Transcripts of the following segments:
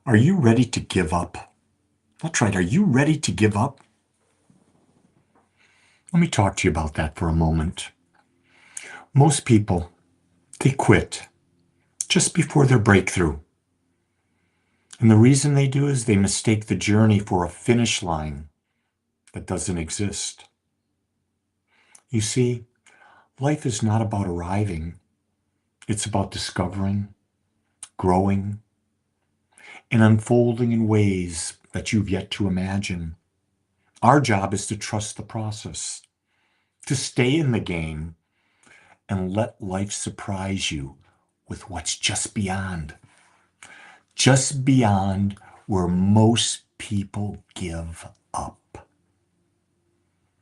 Are you ready to give up? That's right. Are you ready to give up? Let me talk to you about that for a moment. Most people, they quit just before their breakthrough. And the reason they do is they mistake the journey for a finish line that doesn't exist. You see, life is not about arriving. It's about discovering, growing, and unfolding in ways that you've yet to imagine. Our job is to trust the process, to stay in the game, and let life surprise you with what's just beyond where most people give up.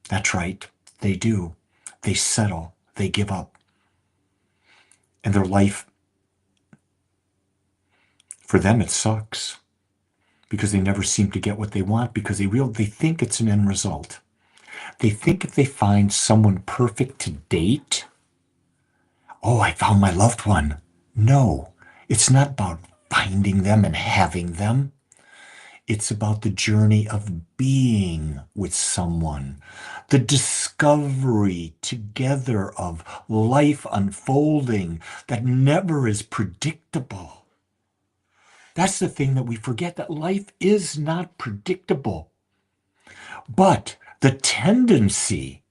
That's right, they do. They settle, they give up. And their life, for them, it sucks because they never seem to get what they want because they think it's an end result. They think if they find someone perfect to date, oh, I found my loved one. No, it's not about finding them and having them. It's about the journey of being with someone, the discovery together of life unfolding that never is predictable. That's the thing that we forget, that life is not predictable. But the tendency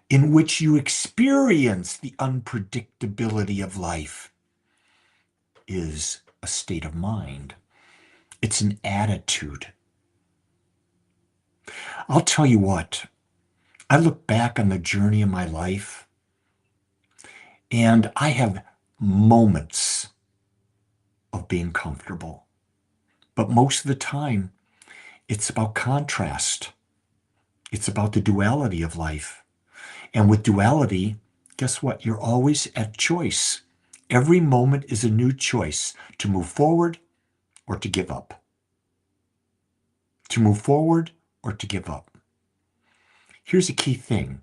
in which you experience the unpredictability of life is a state of mind. It's an attitude. I'll tell you what, I look back on the journey of my life and I have moments of being comfortable. But most of the time, it's about contrast. It's about the duality of life. And with duality, guess what? You're always at choice. Every moment is a new choice to move forward or to give up. To move forward or to give up. Here's a key thing.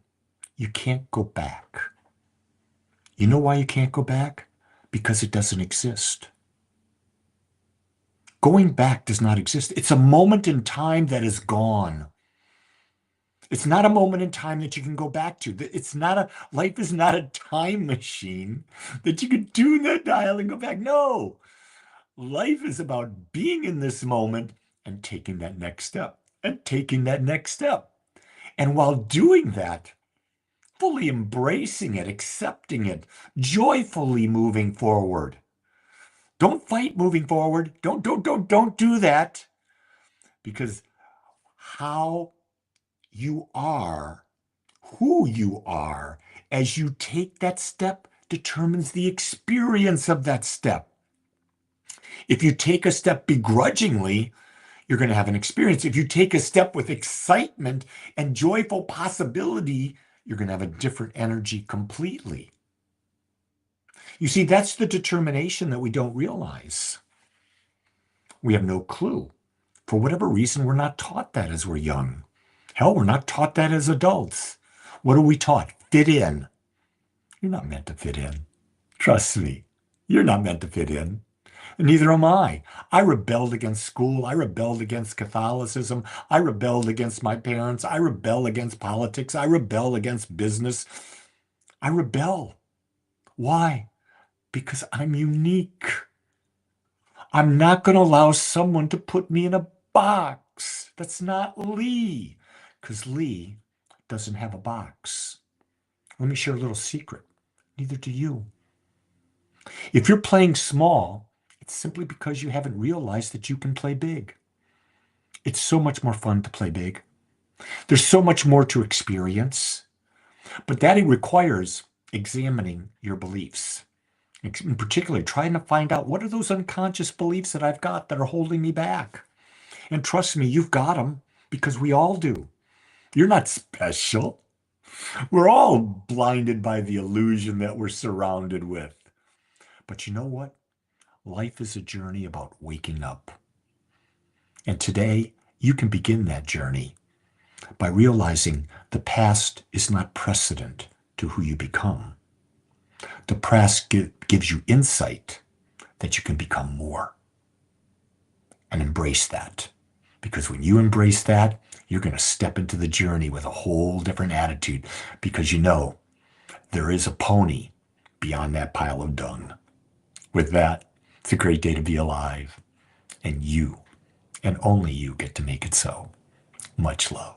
You can't go back. You know why you can't go back? Because it doesn't exist. Going back does not exist. It's a moment in time that is gone. It's not a moment in time that you can go back to. Life is not a time machine that you can tune that dial and go back. No, life is about being in this moment and taking that next step and taking that next step. And while doing that, fully embracing it, accepting it, joyfully moving forward. Don't fight moving forward. Don't do that. Because how you are, who you are, as you take that step determines the experience of that step. If you take a step begrudgingly, you're going to have an experience. If you take a step with excitement and joyful possibility, you're going to have a different energy completely. You see, that's the determination that we don't realize. We have no clue. For whatever reason, we're not taught that as we're young. Hell, we're not taught that as adults. What are we taught? Fit in. You're not meant to fit in. Trust me, you're not meant to fit in. And neither am I. I rebelled against school. I rebelled against Catholicism. I rebelled against my parents. I rebel against politics. I rebel against business. I rebel. Why? Because I'm unique. I'm not going to allow someone to put me in a box. That's not Lee, because Lee doesn't have a box. Let me share a little secret. Neither do you. If you're playing small, it's simply because you haven't realized that you can play big. It's so much more fun to play big. There's so much more to experience, but that requires examining your beliefs. In particular, trying to find out what are those unconscious beliefs that I've got that are holding me back. And trust me, you've got them because we all do. You're not special. We're all blinded by the illusion that we're surrounded with. But you know what? Life is a journey about waking up. And today, you can begin that journey by realizing the past is not precedent to who you become. The past gives you insight that you can become more. and embrace that. Because when you embrace that, you're going to step into the journey with a whole different attitude because you know there is a pony beyond that pile of dung. With that, it's a great day to be alive, and you, and only you, get to make it so. Much love.